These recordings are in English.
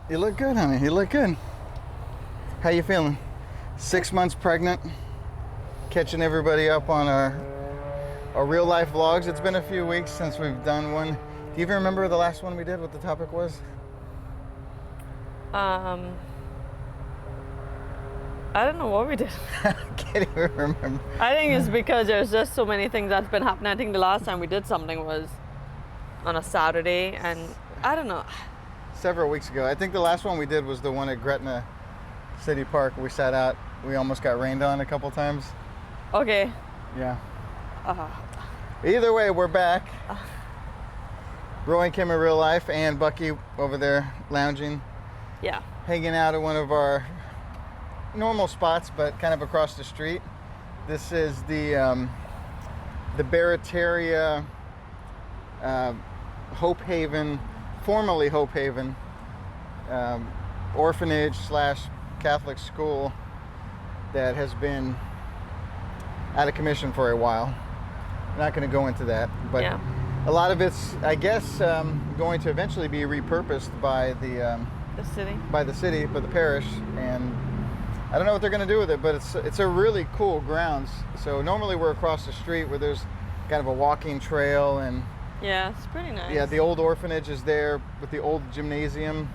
You look good, honey. You look good. How you feeling? 6 months pregnant. Catching everybody up on our real life vlogs. It's been a few weeks since we've done one. Do you even remember the last one we did? What the topic was? I don't know what we did. I can't even remember. I think it's because there's just so many things that's been happening. I think the last time we did something was on a Saturday, and I don't know. Several weeks ago. I think the last one we did was the one at Gretna City Park. We sat out. We almost got rained on a couple times. Okay. Yeah. Either way, we're back. Roy and Kim in real life, and Bucky over there lounging. Yeah. Hanging out at one of our normal spots, but kind of across the street. This is the Barataria Hope Haven, formerly Hope Haven, orphanage / Catholic school that has been out of commission for a while. I'm not going to go into that, but yeah. A lot of it's, I guess, going to eventually be repurposed by the city, by the parish, and I don't know what they're going to do with it, but it's a really cool grounds. So normally we're across the street where there's kind of a walking trail, and yeah, it's pretty nice. Yeah, the old orphanage is there with the old gymnasium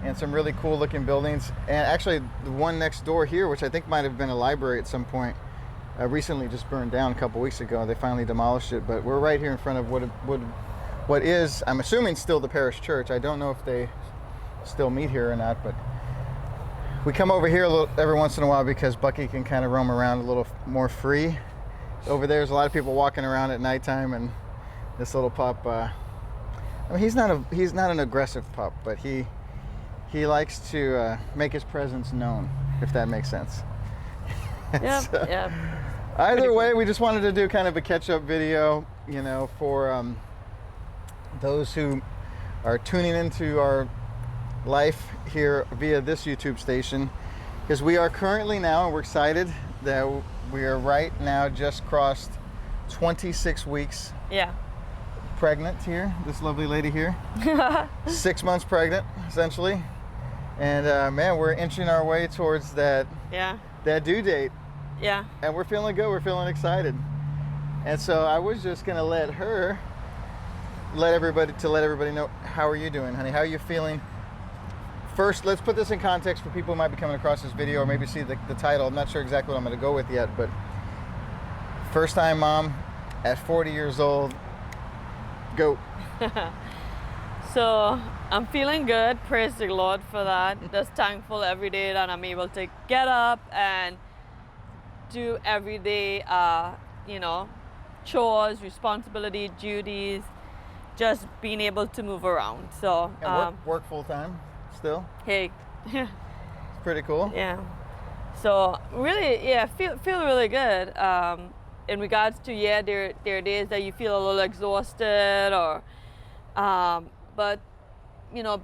and some really cool looking buildings. And actually the one next door here, which I think might have been a library at some point, recently just burned down a couple weeks ago. They finally demolished it, but we're right here in front of what is, I'm assuming, still the parish church. I don't know if they still meet here or not, but we come over here every once in a while because Bucky can kind of roam around a little more free. Over there's a lot of people walking around at nighttime, and this little pup, I mean, he's not an aggressive pup, but he likes to make his presence known, if that makes sense. Yeah, so, yeah. Either way, we just wanted to do kind of a catch-up video, you know, for those who are tuning into our life here via this YouTube station, because we are currently now, and we're excited that we are right now just crossed 26 weeks. Yeah. Pregnant here, this lovely lady here. 6 months pregnant, essentially. And man, we're inching our way towards that due date. Yeah. And we're feeling good, we're feeling excited. And so I was just gonna let everybody know, how are you doing, honey? How are you feeling? First, let's put this in context for people who might be coming across this video or maybe see the title. I'm not sure exactly what I'm gonna go with yet, but first time mom at 40 years old. Go. So I'm feeling good. Praise the Lord for that. Just thankful every day that I'm able to get up and do everyday, chores, responsibility, duties, just being able to move around. So and work full time still. Hey, it's pretty cool. Yeah. So really, yeah, feel really good. In regards to, there are days that you feel a little exhausted, or but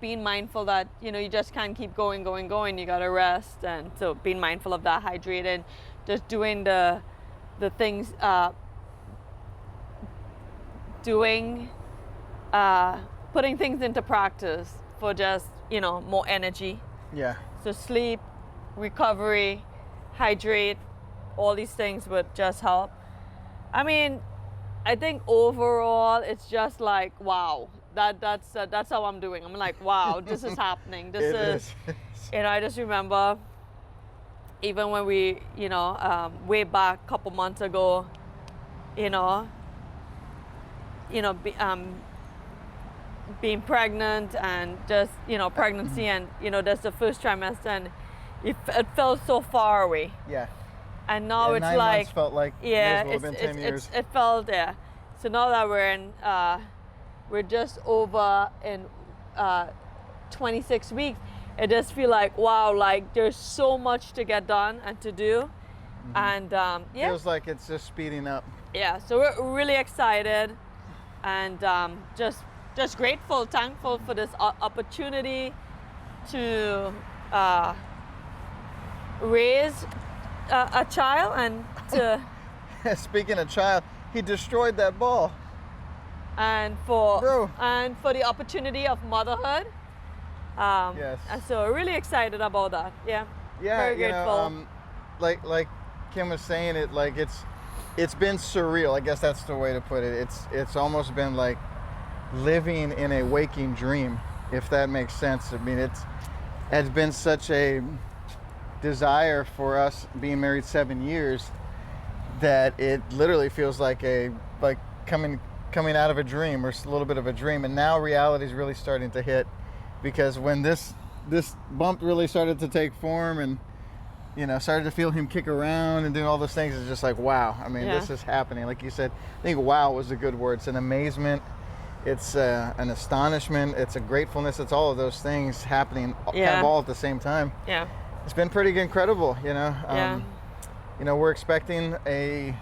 being mindful that you just can't keep going. You gotta rest, and so being mindful of that, hydrated, just doing the things, putting things into practice for just more energy. Yeah. So sleep, recovery, hydrate, all these things would just help. I mean, I think overall it's just like, wow, that's how I'm doing. I'm like, wow, this is happening. This is. I just remember even when we, way back a couple months ago, being pregnant and just, pregnancy and, that's the first trimester, and it felt so far away. Yeah. And now it's 9 like, months felt like yeah, it's been 10 years. It felt, yeah. So now that we're just over in 26 weeks, it just feel like, wow, like there's so much to get done and to do. Mm-hmm. And yeah. Feels like it's just speeding up. Yeah, so we're really excited, and just grateful, thankful for this opportunity to raise a child, and to speaking of child, he destroyed that ball. And for the opportunity of motherhood, Yes. And so really excited about that. Yeah. Yeah, Very you grateful. know, like Kim was saying, it's been surreal. I guess that's the way to put it. It's almost been like living in a waking dream, if that makes sense. I mean, has been such a desire for us, being married 7 years, that it literally feels like coming out of a dream, or a little bit of a dream. And now reality is really starting to hit, because when this bump really started to take form, and started to feel him kick around and doing all those things, it's just like, wow. I mean, this is happening. Like you said, I think wow was a good word. It's an amazement. It's an astonishment. It's a gratefulness. It's all of those things happening kind of all at the same time. Yeah. It's been pretty incredible, we're expecting a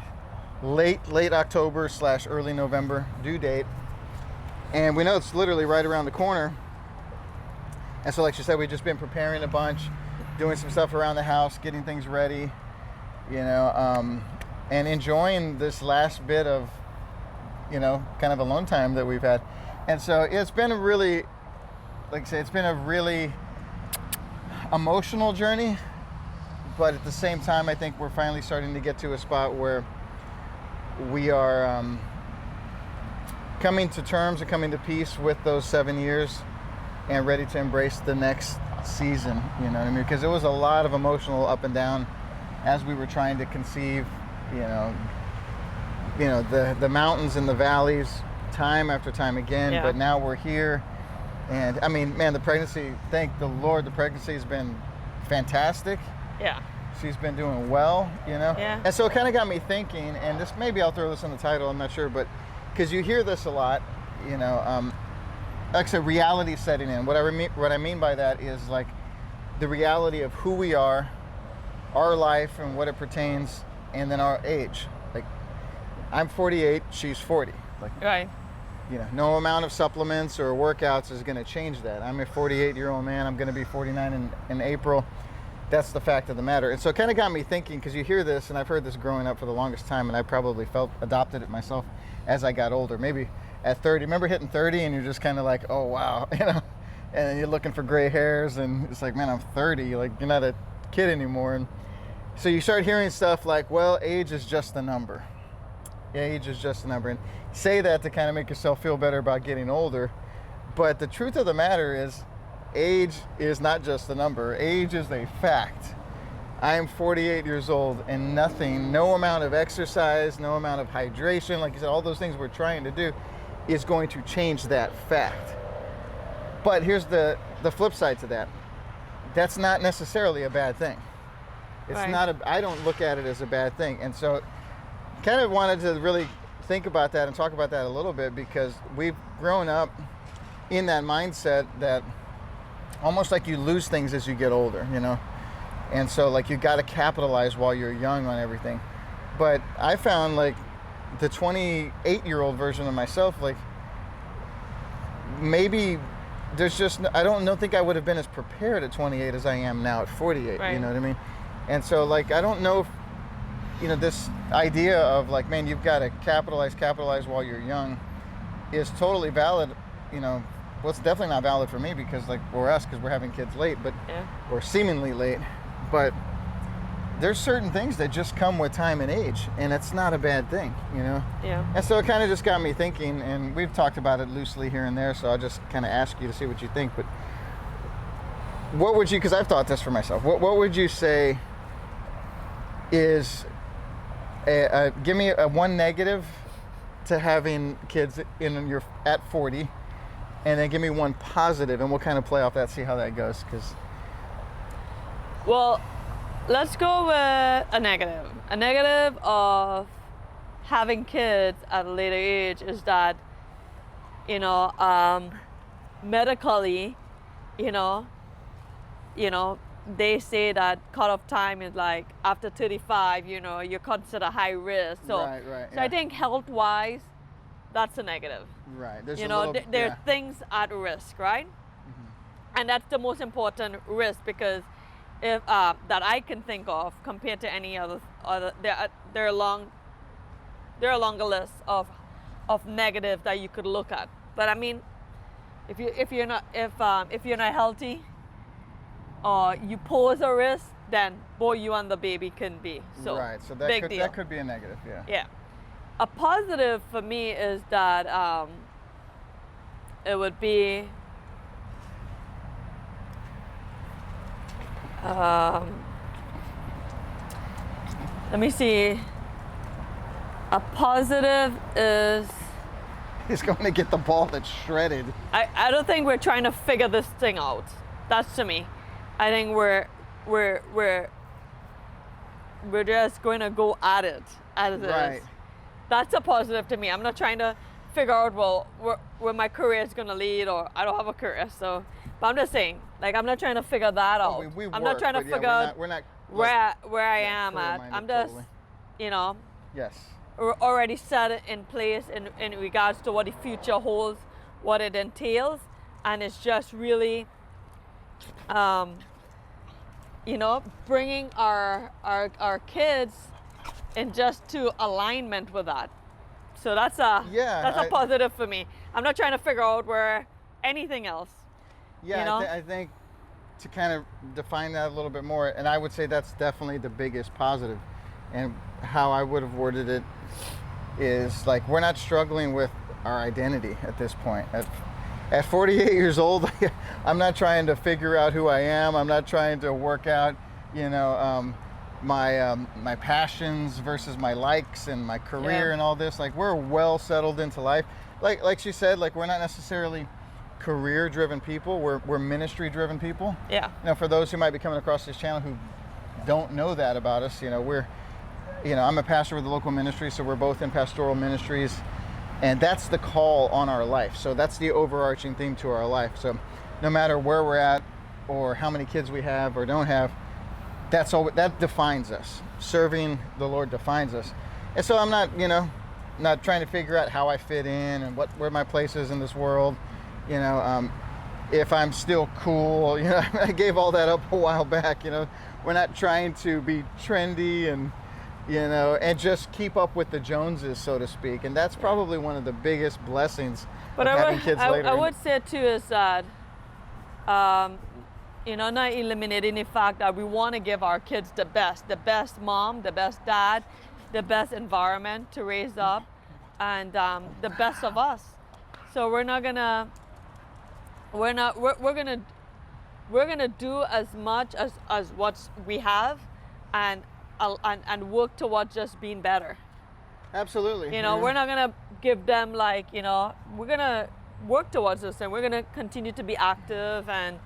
late October / early November due date, and we know it's literally right around the corner. And so, like you said, we've just been preparing a bunch, doing some stuff around the house, getting things ready, and enjoying this last bit of, kind of alone time that we've had. And so it's been a really, like I say, it's been a really emotional journey, but at the same time, I think we're finally starting to get to a spot where we are coming to terms and coming to peace with those 7 years, and ready to embrace the next season. You know what I mean? Because it was a lot of emotional up and down as we were trying to conceive. The mountains and the valleys, time after time again. Yeah. But now we're here, and I mean, man, the pregnancy. Thank the Lord, the pregnancy has been fantastic. Yeah. She's been doing well, Yeah. And so it kind of got me thinking, and this, maybe I'll throw this in the title, I'm not sure, but because you hear this a lot, like I said, reality setting in. What I mean by that is like the reality of who we are, our life and what it pertains, and then our age. Like, I'm 48, she's 40. Like, Right. No amount of supplements or workouts is going to change that. I'm a 48-year-old man. I'm going to be 49 in April. That's the fact of the matter. And so it kind of got me thinking, because you hear this, and I've heard this growing up for the longest time, and I probably adopted it myself as I got older. Maybe at 30, remember hitting 30 and you're just kind of like, oh wow, and then you're looking for gray hairs, and it's like, man, I'm 30, like, you're not a kid anymore. And so you start hearing stuff like, well, age is just a number. Age is just a number. And say that to kind of make yourself feel better about getting older. But the truth of the matter is, age is not just a number. Age is a fact. I am 48 years old, and no amount of exercise, no amount of hydration, like you said, all those things we're trying to do is going to change that fact. But here's the flip side to that. That's not necessarily a bad thing. It's Right. I don't look at it as a bad thing. And so kind of wanted to really think about that and talk about that a little bit, because we've grown up in that mindset that almost like you lose things as you get older, And so like you got to capitalize while you're young on everything. But I found like the 28-year-old version of myself, like maybe there's just, I don't think I would have been as prepared at 28 as I am now at 48, Right. You know what I mean? And so like, I don't know if, this idea of like, man, you've got to capitalize while you're young is totally valid. Well, it's definitely not valid for me, because like because we're having kids late, but or seemingly late. But there's certain things that just come with time and age, and it's not a bad thing, Yeah. And so it kind of just got me thinking, and we've talked about it loosely here and there, so I'll just kind of ask you to see what you think. But what would you, because I've thought this for myself, what would you say is give me a one negative to having kids at 40, and then give me one positive, and we'll kind of play off that, see how that goes. Because Well, let's go with a negative. A negative of having kids at a later age is that, medically, they say that cutoff time is like after 35, you're considered high risk. So, right, so I think health-wise, that's a negative. Right. There's There are things at risk, right? Mm-hmm. And that's the most important risk, because if that I can think of compared to any other there are a longer list of negative that you could look at. But I mean, If you're not healthy, or you pose a risk, then both you and the baby can be. So right. So big deal. that could be a negative. Yeah. Yeah. A positive for me is that it would be let me see. A positive is He's going to get the ball that's shredded. I don't think we're trying to figure this thing out. That's to me. I think we're just going to go at it as it Right. is. That's a positive to me. I'm not trying to figure out where my career is going to lead, or I don't have a career, so. But I'm just saying, like, I'm not trying to figure that out. I'm not trying to figure out we're not where I am at. career-minded I'm just, totally. you know, Yes. we're already set in place in regards to what the future holds, what it entails, and it's just really, you know, bringing our kids in just to alignment with that. So that's a positive for me. I'm not trying to figure out where anything else. Yeah, you know? I think to kind of define that a little bit more, and I would say that's definitely the biggest positive. And how I would have worded it is like, we're not struggling with our identity at this point. At 48 years old, I'm not trying to figure out who I am. I'm not trying to work out, you know, my passions versus my likes and my career and all this. Like, we're well settled into life. Like she said, like, we're not necessarily career-driven people. We're ministry-driven people. Yeah. Now, for those who might be coming across this channel who don't know that about us, you know, I'm a pastor with the local ministry, so we're both in pastoral ministries, and that's the call on our life. So that's the overarching theme to our life. So no matter where we're at or how many kids we have or don't have, that's all that defines us. Serving the Lord defines us. And so I'm not, you know, not trying to figure out how I fit in and where my place is in this world. You know, if I'm still cool, you know, I gave all that up a while back. You know, we're not trying to be trendy and, you know, and just keep up with the Joneses, so to speak. And that's probably one of the biggest blessings of having kids later. I would say too is that, you know, not eliminating the fact that we want to give our kids the best mom, the best dad, the best environment to raise up, and the best of us. So we're gonna do as much as what we have, and work towards just being better. Absolutely. You know, we're not gonna give them, like, you know, we're gonna work towards this, and we're gonna continue to be active and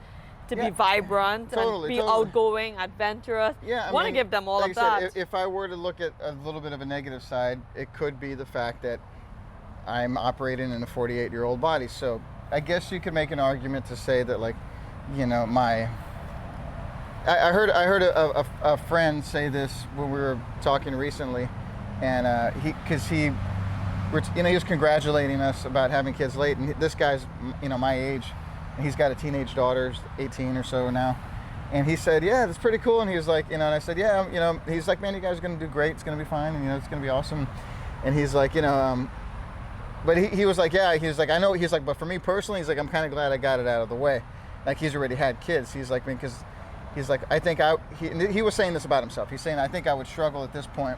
to be vibrant and be outgoing, adventurous. Yeah, I want to mean, give them all like of I that. said, if I were to look at a little bit of a negative side, it could be the fact that I'm operating in a 48-year-old body. So I guess you could make an argument to say that, like, you know, I heard a friend say this when we were talking recently, and he was congratulating us about having kids late, and this guy's, you know, my age, and he's got a teenage daughter, 18 or so now, and he said, yeah, that's pretty cool. And he was like, you know, and I said, yeah, you know, he's like, man, you guys are gonna do great, it's gonna be fine, and, you know, it's gonna be awesome. And he's like, you know, but he was like, yeah, he was like, I know, he's like, but for me personally, he's like, I'm kind of glad I got it out of the way. Like, he's already had kids. He's like, because he's like, I think he was saying this about himself. He's saying, I think I would struggle at this point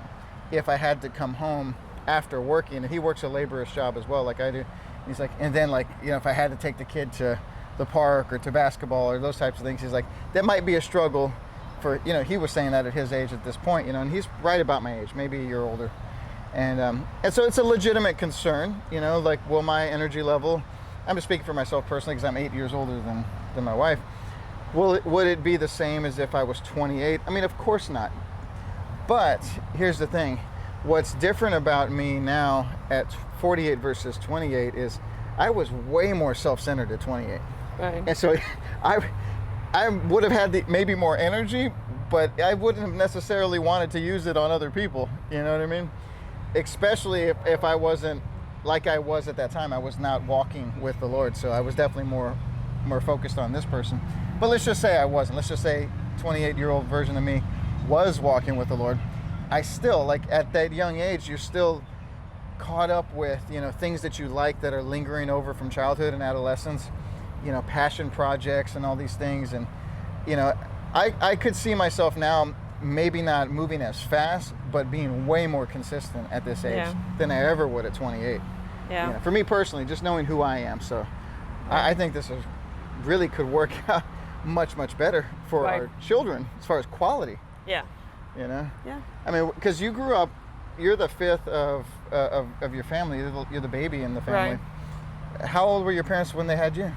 if I had to come home after working. And he works a laborious job as well, like I do. He's like, and then, like, you know, if I had to take the kid to the park or to basketball or those types of things, he's like, that might be a struggle for, you know, he was saying that at his age at this point, you know, and he's right about my age, maybe a year older. And so it's a legitimate concern, you know, like, will my energy level, I'm just speaking for myself personally because I'm 8 years older than my wife, would it be the same as if I was 28? I mean, of course not. But here's the thing. What's different about me now at 48 versus 28 is I was way more self-centered at 28. Right. And so I would have had maybe more energy, but I wouldn't have necessarily wanted to use it on other people. You know what I mean? Especially if I wasn't like I was at that time. I was not walking with the Lord, so I was definitely more focused on this person. But let's just say I wasn't. Let's just say 28-year-old version of me was walking with the Lord. I still, like, at that young age, you're still caught up with, you know, things that you like that are lingering over from childhood and adolescence. passion projects and all these things. And, I could see myself now maybe not moving as fast, but being way more consistent at this age than I ever would at 28. Yeah. For me personally, just knowing who I am. So I think this really could work out much, much better for our children as far as quality. Yeah. Yeah. I mean, because you grew up, you're the fifth of your family. You're the baby in the family. Right. How old were your parents when they had you?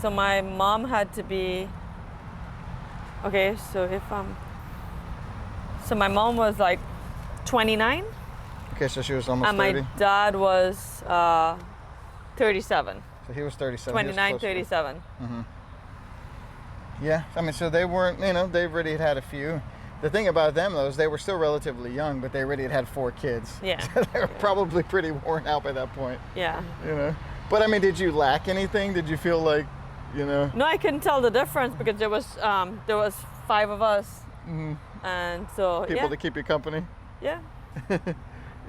So my mom had to be, so my mom was like 29. Okay, so she was almost 30. And my dad was 37. So he was 37. 29, 37. Mm-hmm. Yeah, I mean, so they weren't, they already had a few. The thing about them, though, is they were still relatively young, but they already had 4 kids. Yeah. So they were probably pretty worn out by that point. Yeah. But, I mean, did you lack anything? Did you feel like, No, I couldn't tell the difference because there was 5 of us. Mm-hmm. And so, people to keep you company? Yeah.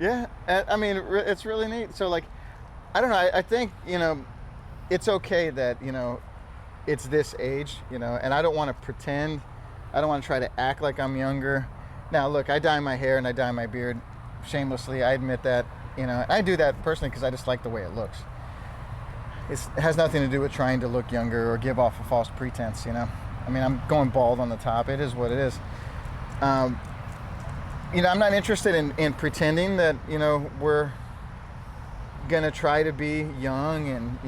Yeah. I mean, it's really neat. So, like, I don't know. I think, it's okay that, it's this age, and I don't want to pretend. I don't want to try to act like I'm younger. Now, look, I dye my hair and I dye my beard shamelessly. I admit that, I do that personally because I just like the way it looks. It has nothing to do with trying to look younger or give off a false pretense, I mean, I'm going bald on the top. It is what it is. I'm not interested in pretending that, we're going to try to be young and,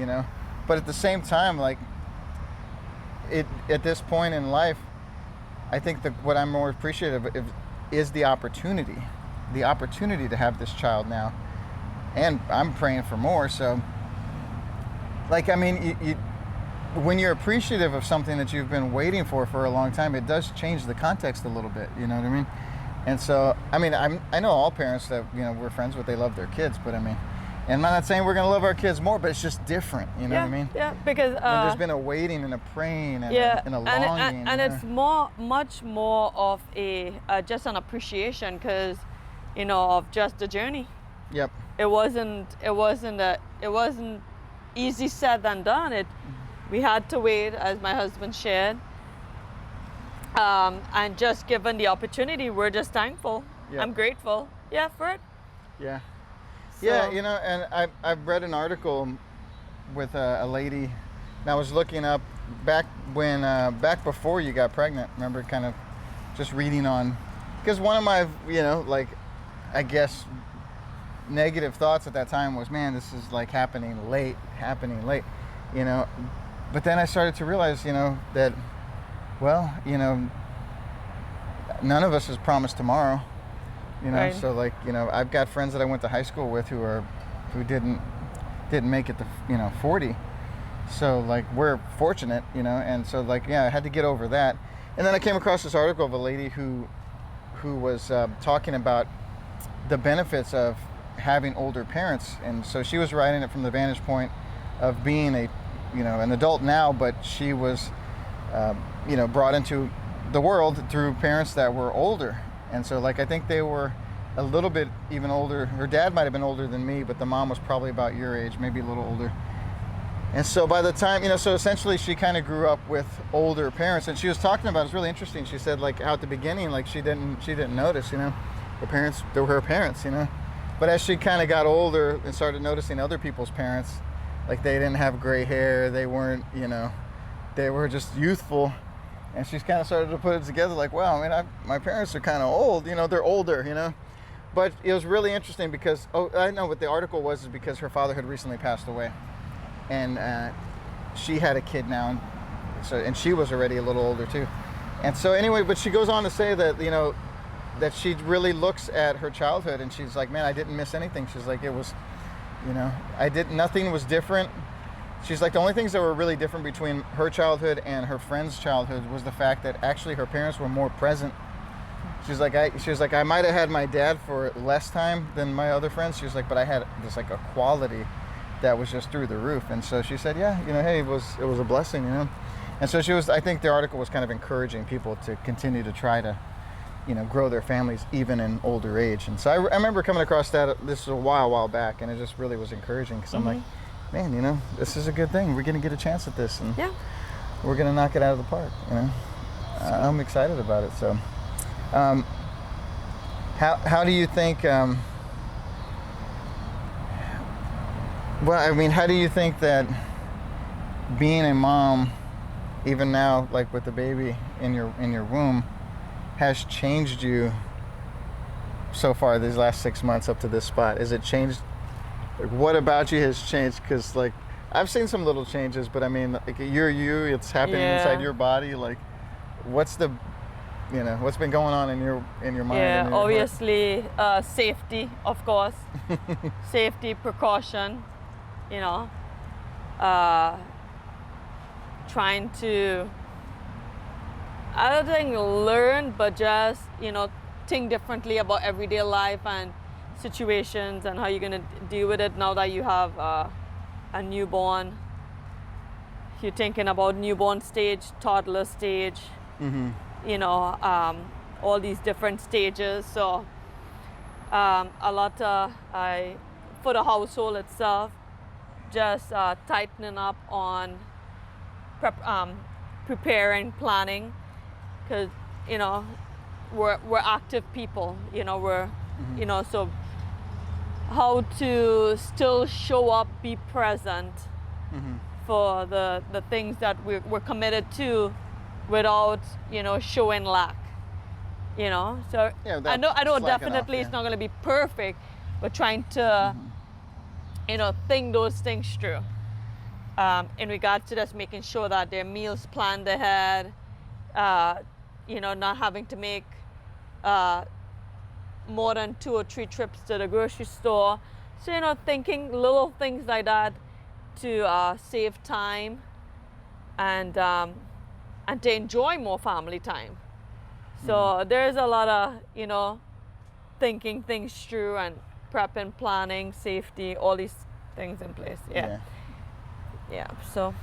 but at the same time, like, at this point in life, I think that what I'm more appreciative of is the opportunity to have this child now. And I'm praying for more. So, like, I mean, when you're appreciative of something that you've been waiting for a long time, it does change the context a little bit. You know what I mean? And so, I mean, I know all parents that, we're friends with, they love their kids. But, I mean, and I'm not saying we're going to love our kids more, but it's just different. You know what I mean? Yeah, because when there's been a waiting and a praying and a longing. And it's much more of just an appreciation because, of just the journey. Yep. It wasn't easy said than done. We had to wait, as my husband shared. And just given the opportunity, we're just thankful. Yep. I'm grateful. Yeah, for it. Yeah. So. Yeah, and I've read an article with a lady, and I was looking up back before you got pregnant. Remember, kind of just reading on, because one of my, I guess, negative thoughts at that time was, man, this is like happening late. But then I started to realize, that, well, none of us is promised tomorrow. Right. So like, I've got friends that I went to high school with who didn't make it to 40. So like, we're fortunate, and so like, I had to get over that. And then I came across this article of a lady who was talking about the benefits of having older parents. And so she was writing it from the vantage point of being an adult now, but she was brought into the world through parents that were older. And so, like, I think they were a little bit even older. Her dad might have been older than me, but the mom was probably about your age, maybe a little older. And so by the time, so essentially she kind of grew up with older parents. And she was talking about, it's really interesting. She said, like, out at the beginning, like, she didn't notice, her parents, they were her parents, But as she kind of got older and started noticing other people's parents, like, they didn't have gray hair, they weren't, they were just youthful. And she's kind of started to put it together like, wow, I mean, my parents are kind of old, they're older, But it was really interesting because, I know what the article was, is because her father had recently passed away. And she had a kid now, and she was already a little older too. And so anyway, but she goes on to say that, that she really looks at her childhood and she's like, man, I didn't miss anything. She's like, it was, nothing was different. She's like, the only things that were really different between her childhood and her friend's childhood was the fact that actually her parents were more present. She was like, I might have had my dad for less time than my other friends. She was like, but I had just like a quality that was just through the roof. And so she said, yeah, hey, it was a blessing, And so I think the article was kind of encouraging people to continue to try to, grow their families even in older age. And so I remember coming across that, this was a while back, and it just really was encouraging because I'm like, man, you know, this is a good thing. We're gonna get a chance at this, and Yeah. we're gonna knock it out of the park. You know, I'm excited about it. So, how do you think? Well, I mean, how do you think that being a mom, even now, like with the baby in your womb, has changed you so far these last 6 months up to this spot? Has it changed? Like, what about you has changed? Because like I've seen some little changes, but I mean, like you're you. It's happening inside your body. Like, what's the, you know, what's been going on in your mind? Yeah, and your obviously, safety, of course. Safety, precaution, you know. Trying to, I don't think learn, but just, you know, think differently about everyday life and situations and how you're going to deal with it now that you have a newborn. You're thinking about newborn stage, toddler stage, you know, all these different stages. So a lot for the household itself, just tightening up on preparing, planning, because, you know, we're active people, you know, you know, so how to still show up, be present for the things that we're committed to without, you know, showing lack, you know. So Yeah, I know off, definitely it's not going to be perfect, but trying to, you know, think those things through. In regards to just making sure that their meals planned ahead, you know, not having to make more than 2 or 3 trips to the grocery store. So, you know, thinking little things like that to save time and to enjoy more family time. So there's a lot of, you know, thinking things through and prepping, planning, safety, all these things in place. Yeah, so.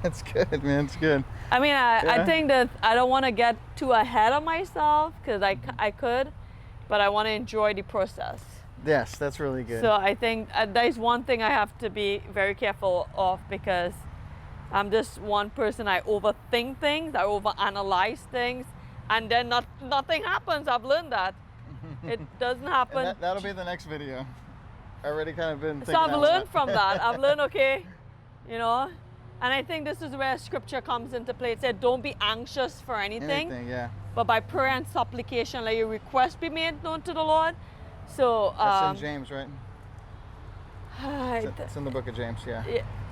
That's good, man. It's good. I mean, I think that I don't want to get too ahead of myself, because I could, but I want to enjoy the process. Yes, that's really good. So I think that is one thing I have to be very careful of, because I'm just one person. I overthink things, I overanalyze things, and then nothing happens. I've learned that. It doesn't happen. And that'll be the next video. I already kind of been thinking. So I've learned from that. I've learned, okay, you know, and I think this is where scripture comes into play. It said, don't be anxious for anything, yeah. but by prayer and supplication, let your request be made known to the Lord. So That's in James, right? It's in the book of James, yeah.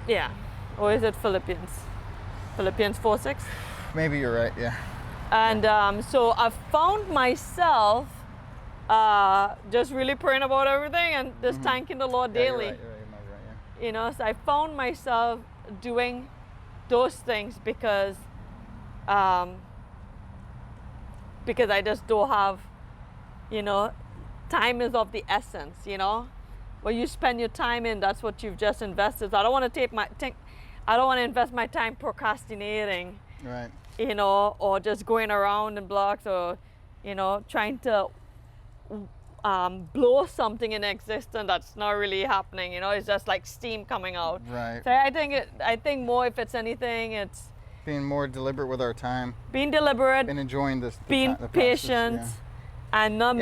Yeah. Or is it Philippians? Philippians 4:6? Maybe you're right, yeah. And so I've found myself just really praying about everything and just thanking the Lord daily. You're right, you might be right, yeah. You know, so I found myself doing those things because I just don't have, you know, time is of the essence, you know. What you spend your time in, that's what you've just invested. So I don't want to invest my time procrastinating, Right. you know, or just going around in blocks, or, you know, trying to blow something in existence that's not really happening. You know, it's just like steam coming out. Right. So I think more, if it's anything, it's Being more deliberate with our time being deliberate, and enjoying this. being the process, patient, yeah. and not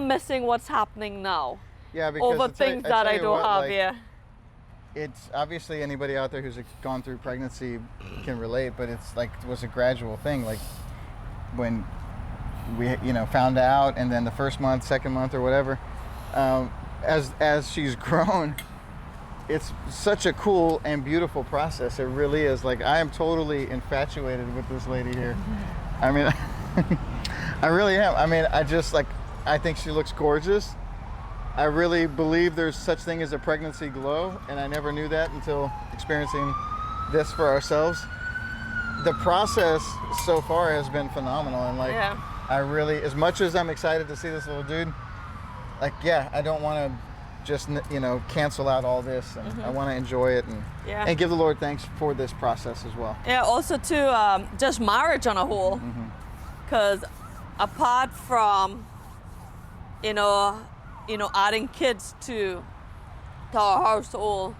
missing what's happening now. Yeah, because Over things that I don't have. Yeah. It's obviously anybody out there who's gone through pregnancy can relate, but it was a gradual thing. Like when we, you know, found out, and then the first month, second month, or whatever, as she's grown, it's such a cool and beautiful process. It really is. Like, I am totally infatuated with this lady here. I mean, I really am. I mean, I think she looks gorgeous. I really believe there's such thing as a pregnancy glow, and I never knew that until experiencing this for ourselves. The process so far has been phenomenal, and I really, as much as I'm excited to see this little dude, I don't want to just, you know, cancel out all this, and I want to enjoy it and give the Lord thanks for this process as well. Yeah. Also, to just marriage on a whole, because apart from, you know, adding kids to to our household.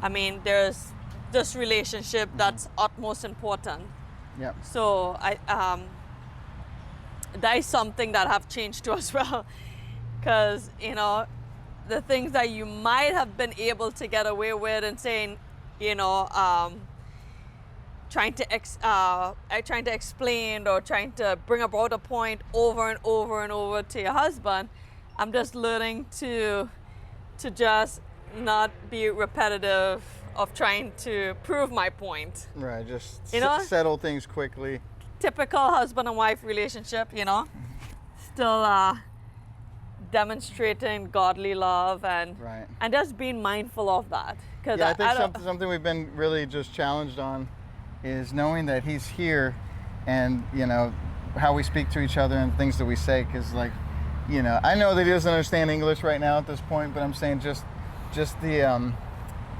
I mean, there's this relationship that's utmost important. Yep. So that is something that have changed to as well, because you know, the things that you might have been able to get away with and saying, you know, trying to explain or trying to bring about a point over and over and over to your husband, I'm just learning to just not be repetitive of trying to prove my point. Right, just You know? settle things quickly. Typical husband and wife relationship, you know, still demonstrating godly love and Right. and just being mindful of that. Because Yeah, I think something we've been really just challenged on is knowing that he's here, and you know how we speak to each other and things that we say. Because like, you know, I know that he doesn't understand English right now at this point, but I'm saying just the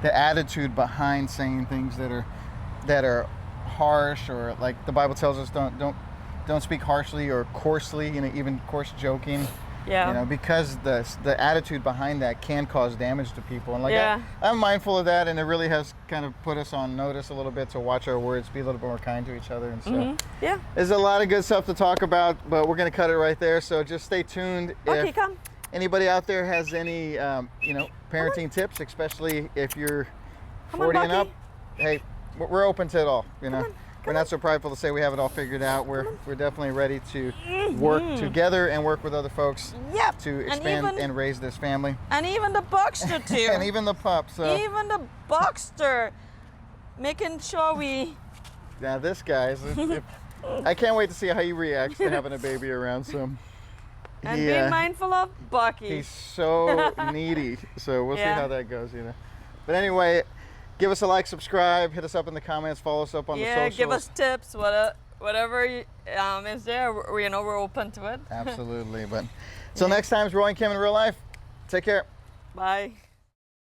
attitude behind saying things that are harsh, or like the Bible tells us don't speak harshly or coarsely. You know, even coarse joking. Yeah. You know, because the attitude behind that can cause damage to people, and like Yeah. I'm mindful of that, and it really has kind of put us on notice a little bit to watch our words, be a little bit more kind to each other, and so Yeah. there's a lot of good stuff to talk about, but we're gonna cut it right there. So just stay tuned. Okay, If come. anybody out there has any you know, parenting tips, especially if you're Come on, 40 and up, Bucky. hey, we're open to it all. You know, on, we're not so prideful to say we have it all figured out. We're definitely ready to work together and work with other folks Yep. to And expand even- and raise this family, And even the Buckster too. and even the pup. So Even the Buckster, making sure we. now this guy, I can't wait to see how he reacts to having a baby around. So And he, being mindful of Bucky. he's so needy. So we'll see Yeah. how that goes. You know, but anyway. Give us a like, subscribe, hit us up in the comments, follow us up on the socials. Give us tips, whatever is there. You know, we're open to it. Absolutely. But till next time, it's Roy and Kim in real life. Take care. Bye.